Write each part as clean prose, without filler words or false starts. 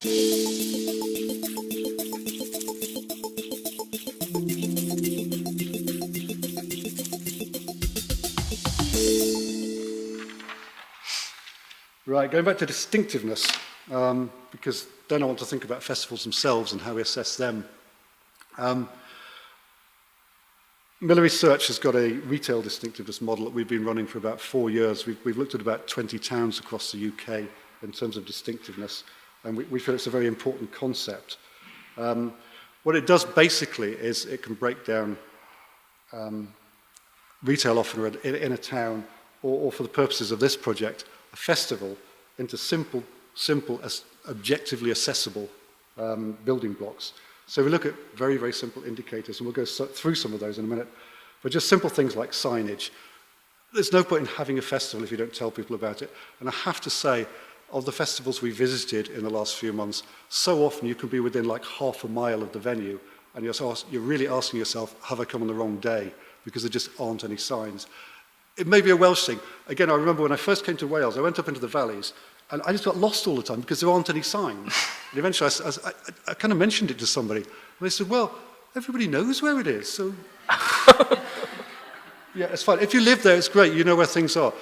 Right, going back to distinctiveness, because then I want to think about festivals themselves and how we assess them. Miller Research has got a retail distinctiveness model that we've been running for about 4 years. We've looked at about 20 towns across the UK in terms of distinctiveness, and we feel it's a very important concept. What it does basically is it can break down retail offer in a town, or for the purposes of this project, a festival, into simple, objectively accessible building blocks. So we look at very, very simple indicators, and we'll go through some of those in a minute. But just simple things like signage. There's no point in having a festival if you don't tell people about it. And I have to say, of the festivals we visited in the last few months, so often you can be within like half a mile of the venue, and you're really asking yourself, have I come on the wrong day? Because there just aren't any signs. It may be a Welsh thing. Again, I remember when I first came to Wales, I went up into the valleys, and I just got lost all the time because there aren't any signs. And eventually I kind of mentioned it to somebody, and they said, well, everybody knows where it is, so... Yeah, it's fine. If you live there, it's great. You know where things are.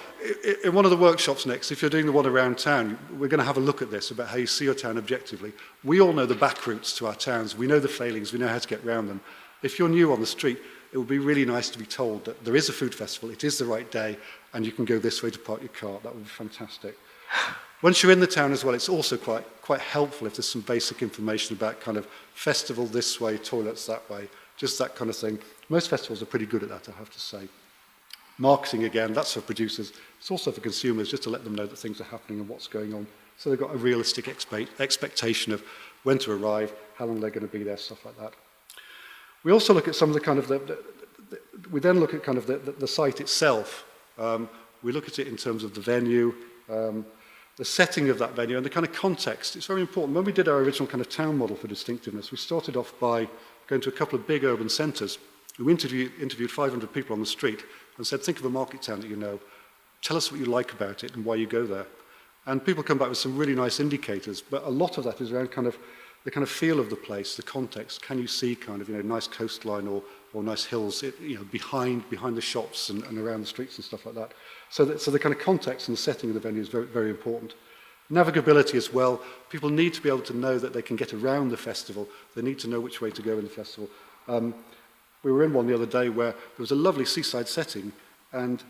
In one of the workshops next, if you're doing the one around town, we're going to have a look at this, about how you see your town objectively. We all know the back routes to our towns. We know the failings. We know how to get around them. If you're new on the street, it would be really nice to be told that there is a food festival, it is the right day, and you can go this way to park your car. That would be fantastic. Once you're in the town as well, it's also quite helpful if there's some basic information about kind of festival this way, toilets that way, just that kind of thing. Most festivals are pretty good at that, I have to say. Marketing, again, that's for producers. It's also for consumers, just to let them know that things are happening and what's going on. So they've got a realistic expectation of when to arrive, how long they're going to be there, stuff like that. We also look at some of the kind of we then look at kind of the site itself. We look at it in terms of the venue, the setting of that venue, and the kind of context. It's very important. When we did our original kind of town model for distinctiveness, we started off by going to a couple of big urban centres. We interviewed 500 people on the street and said, think of a market town that you know. Tell us what you like about it and why you go there. And people come back with some really nice indicators, but a lot of that is around kind of the kind of feel of the place, the context. Can you see kind of, nice coastline or nice hills, behind the shops and around the streets and stuff like that. So the kind of context and the setting of the venue is very, very important. Navigability as well. People need to be able to know that they can get around the festival. They need to know which way to go in the festival. We were in one the other day where there was a lovely seaside setting, and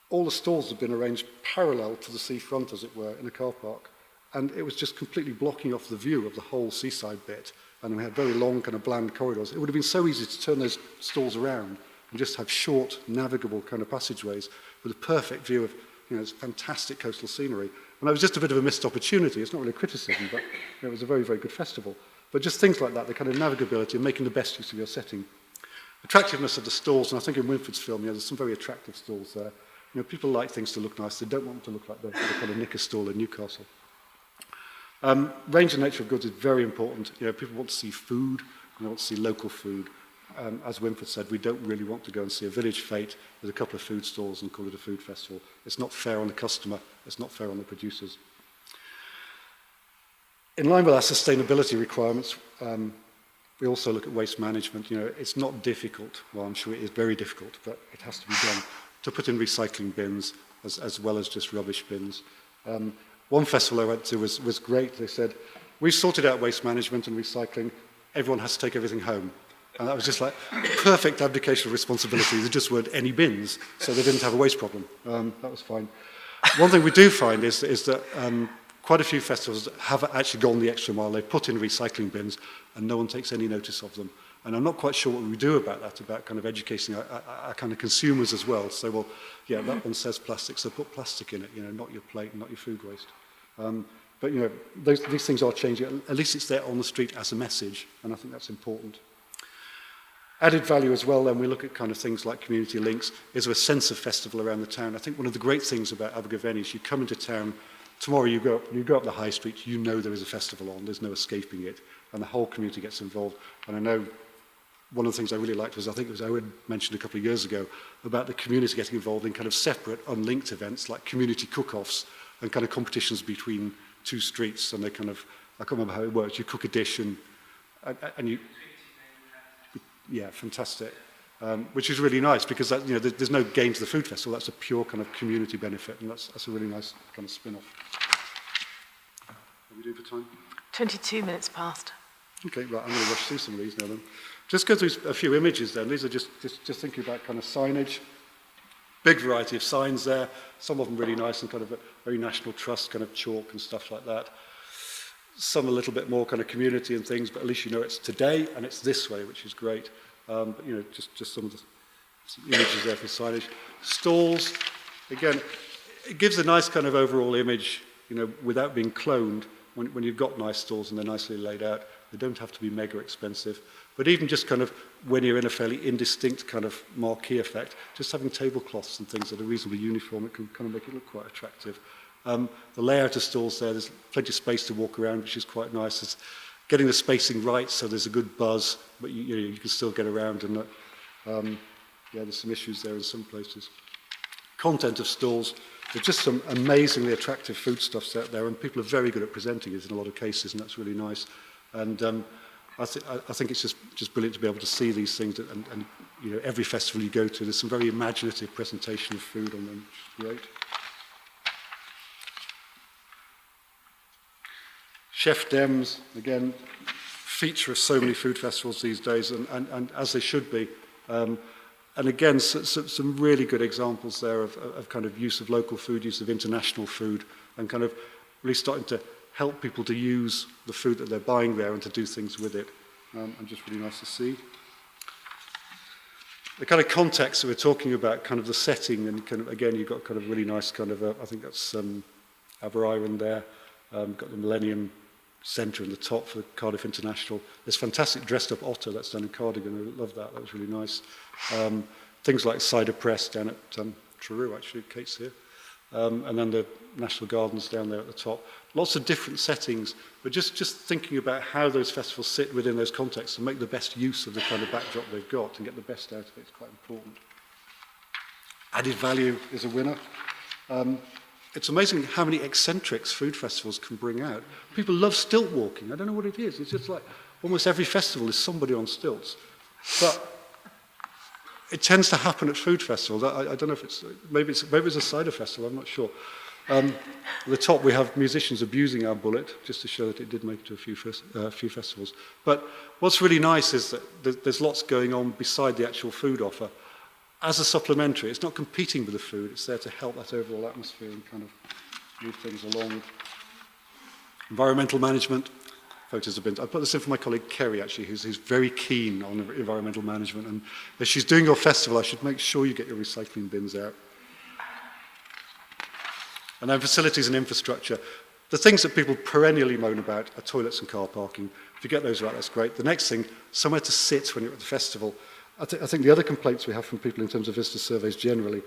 all the stalls had been arranged parallel to the seafront, as it were, in a car park. And it was just completely blocking off the view of the whole seaside bit. And we had very long, kind of bland corridors. It would have been so easy to turn those stalls around and just have short, navigable kind of passageways with a perfect view of, this fantastic coastal scenery. And that was just a bit of a missed opportunity. It's not really a criticism, but it was a very, very good festival. But just things like that, the kind of navigability and making the best use of your setting. Attractiveness of the stalls, and I think in Winford's film, there's some very attractive stalls there. People like things to look nice. They don't want them to look like the kind of knicker stall in Newcastle. Range and nature of goods is very important. People want to see food, and they want to see local food. As Winford said, we don't really want to go and see a village fete with a couple of food stalls and call it a food festival. It's not fair on the customer. It's not fair on the producers. In line with our sustainability requirements, we also look at waste management. It's not difficult. Well, I'm sure it is very difficult, but it has to be done to put in recycling bins as well as just rubbish bins. One festival I went to was great. They said, we've sorted out waste management and recycling. Everyone has to take everything home. And that was just like perfect abdication of responsibility. There just weren't any bins, so they didn't have a waste problem. That was fine. One thing we do find is that quite a few festivals have actually gone the extra mile. They put in recycling bins and no one takes any notice of them. And I'm not quite sure what we do about that, about kind of educating our kind of consumers as well. So, well, yeah, that one says plastic, so put plastic in it, not your plate, not your food waste. But, these things are changing. At least it's there on the street as a message, and I think that's important. Added value as well, then we look at kind of things like community links. Is there a sense of festival around the town? I think one of the great things about Abergavenny is you come into town, tomorrow you go up the high street, there is a festival on, there's no escaping it, and the whole community gets involved. And I know one of the things I really liked was, I think it was Owen mentioned a couple of years ago, about the community getting involved in kind of separate, unlinked events like community cook-offs and kind of competitions between two streets, and they kind of I can't remember how it works. You cook a dish and you, yeah, fantastic. Which is really nice because that, you know, there's no gain to the food festival. That's a pure kind of community benefit, and that's a really nice kind of spin-off. What are we doing for time? 22 minutes past. Okay, right, I'm going to rush through some of these now then. Just go through a few images then. These are just thinking about kind of signage. Big variety of signs there. Some of them really nice and kind of a very National Trust kind of chalk and stuff like that. Some a little bit more kind of community and things, but at least you know it's today and it's this way, which is great. But you know, just some images there for signage. Stalls, again, it gives a nice kind of overall image, you know, without being cloned. When you've got nice stalls and they're nicely laid out, they don't have to be mega expensive. But even just kind of when you're in a fairly indistinct kind of marquee effect, just having tablecloths and things that are reasonably uniform, it can kind of make it look quite attractive. The layout of stalls there, there's plenty of space to walk around, which is quite nice. It's getting the spacing right so there's a good buzz, but you can still get around. And yeah, there's some issues there in some places. Content of stalls. There's just some amazingly attractive foodstuffs out there, and people are very good at presenting it in a lot of cases, and that's really nice. And I think it's just brilliant to be able to see these things, and you know, every festival you go to, there's some very imaginative presentation of food on them, which is great. Chef Dems, again, feature of so many food festivals these days, and as they should be. And again, some really good examples there of kind of use of local food, use of international food, and kind of really starting to help people to use the food that they're buying there and to do things with it. And just really nice to see. The kind of context that we're talking about, kind of the setting, and kind of, again, you've got kind of really nice kind of, I think that's Aberyron there, got the Millennium Centre in the top for the Cardiff International. There's fantastic dressed up otter that's done in Cardigan. I love that. That was really nice. Things like cider press down at Truro, actually, Kate's here. And then the National Gardens down there at the top. Lots of different settings, but just thinking about how those festivals sit within those contexts and make the best use of the kind of backdrop they've got and get the best out of it is quite important. Added value is a winner. It's amazing how many eccentrics food festivals can bring out. People love stilt walking. I don't know what it is. It's just like almost every festival is somebody on stilts. But it tends to happen at food festivals. I don't know if maybe it's a cider festival, I'm not sure. At the top we have musicians abusing our bullet, just to show that it did make it to a few festivals. But what's really nice is that there's lots going on beside the actual food offer. As a supplementary, it's not competing with the food, it's there to help that overall atmosphere and kind of move things along. Environmental management. Photos have been, I put this in for my colleague Kerry, actually, who's very keen on environmental management. And if she's doing your festival, I should make sure you get your recycling bins out. And then facilities and infrastructure. The things that people perennially moan about are toilets and car parking. If you get those right, that's great. The next thing, somewhere to sit when you're at the festival. I think the other complaints we have from people in terms of visitor surveys generally,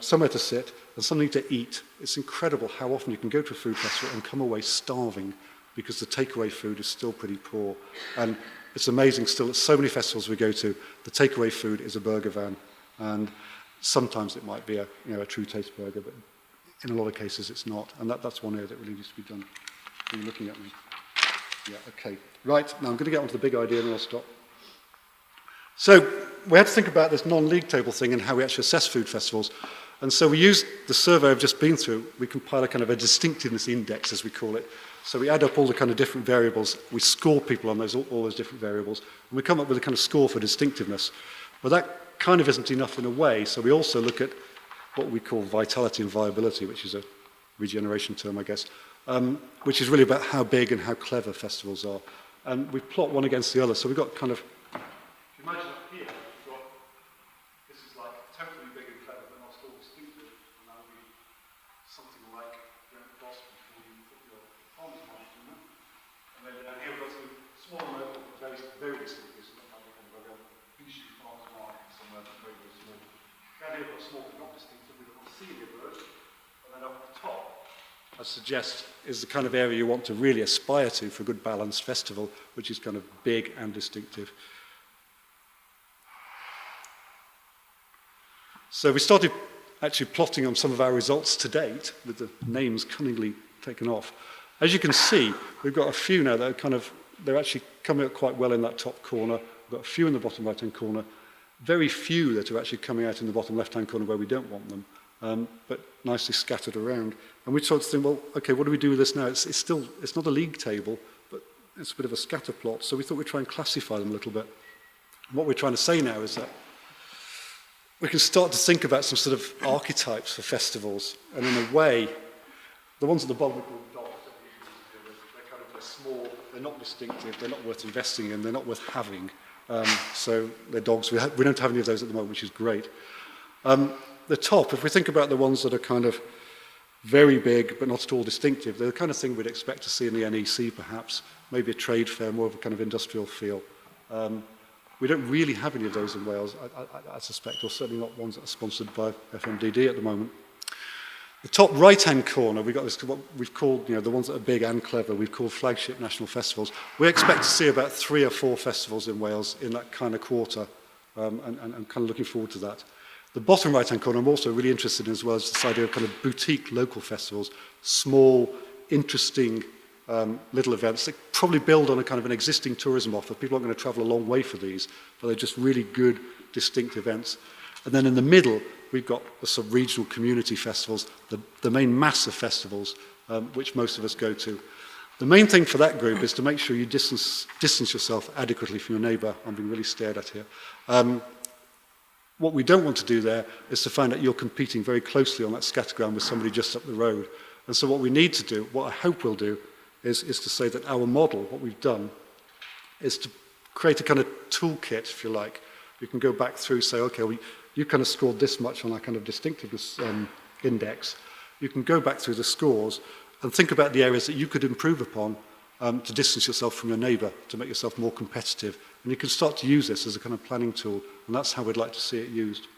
somewhere to sit and something to eat. It's incredible how often you can go to a food festival and come away starving because the takeaway food is still pretty poor. And it's amazing still at so many festivals we go to, the takeaway food is a burger van. And sometimes it might be a true taste burger, but in a lot of cases it's not. And that's one area that really needs to be done. Are you looking at me? Yeah, okay. Right, now I'm going to get onto the big idea and I'll stop. So we had to think about this non-league table thing and how we actually assess food festivals. And so we used the survey I've just been through. We compile a kind of a distinctiveness index, as we call it. So we add up all the kind of different variables. We score people on all those different variables. And we come up with a kind of score for distinctiveness. But that kind of isn't enough in a way. So we also look at what we call vitality and viability, which is a regeneration term, I guess, which is really about how big and how clever festivals are. And we plot one against the other. So we've got kind of, imagine up here, we've got, this is like totally big and clever, but not still distinctive. And that would be something like Brent Cross before you put your farmer's market in there. And then down here we've got some small and local, very distinctive, so not having kind of a real Beachy farmer's market somewhere that's very, very small. Down here we've got small but not distinctive, we've got senior birds. And then up at the top, I suggest, is the kind of area you want to really aspire to for a good balanced festival, which is kind of big and distinctive. So we started actually plotting on some of our results to date, with the names cunningly taken off. As you can see, we've got a few now that are they're actually coming out quite well in that top corner. We've got a few in the bottom right-hand corner. Very few that are actually coming out in the bottom left-hand corner where we don't want them, but nicely scattered around. And we sort of think, well, okay, what do we do with this now? It's not a league table, but it's a bit of a scatter plot. So we thought we'd try and classify them a little bit. And what we're trying to say now is that we can start to think about some sort of archetypes for festivals. And in a way, the ones at the bottom are called dogs. They're kind of small, they're not distinctive, they're not worth investing in, they're not worth having. So they're dogs. We don't have any of those at the moment, which is great. The top, if we think about the ones that are kind of very big but not at all distinctive, they're the kind of thing we'd expect to see in the NEC perhaps, maybe a trade fair, more of a kind of industrial feel. We don't really have any of those in Wales, I suspect, or certainly not ones that are sponsored by FMDD at the moment. The top right-hand corner, we've got this, what we've called, the ones that are big and clever, we've called flagship national festivals. We expect to see about 3 or 4 festivals in Wales in that kind of quarter, and kind of looking forward to that. The bottom right-hand corner, I'm also really interested in as well, is this idea of kind of boutique local festivals, small, interesting little events that probably build on a kind of an existing tourism offer. People aren't going to travel a long way for these, but they're just really good, distinct events. And then in the middle, we've got the sub-regional community festivals, the main mass of festivals, which most of us go to. The main thing for that group is to make sure you distance yourself adequately from your neighbour. I'm being really stared at here. What we don't want to do there is to find that you're competing very closely on that scatterground with somebody just up the road. And so what we need to do, what I hope we'll do, is to say that our model, what we've done, is to create a kind of toolkit, if you like. You can go back through, say, okay, you kind of scored this much on our kind of distinctiveness index. You can go back through the scores and think about the areas that you could improve upon to distance yourself from your neighbour, to make yourself more competitive. And you can start to use this as a kind of planning tool, and that's how we'd like to see it used.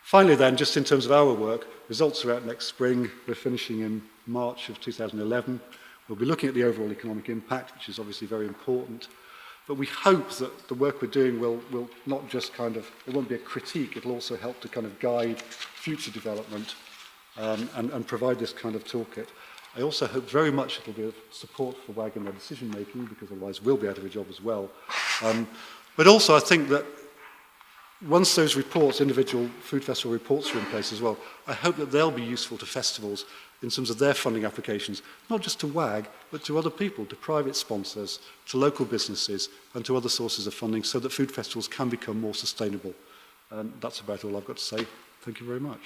Finally then, just in terms of our work, results are out next spring. We're finishing in March of 2011. We'll be looking at the overall economic impact, which is obviously very important. But we hope that the work we're doing will not just kind of, it won't be a critique, it'll also help to kind of guide future development and provide this kind of toolkit. I also hope very much it'll be of support for WAG in their decision making, because otherwise we'll be out of a job as well. But also I think that once those reports, individual food festival reports are in place as well, I hope that they'll be useful to festivals in terms of their funding applications, not just to WAG, but to other people, to private sponsors, to local businesses, and to other sources of funding, so that food festivals can become more sustainable. And that's about all I've got to say. Thank you very much.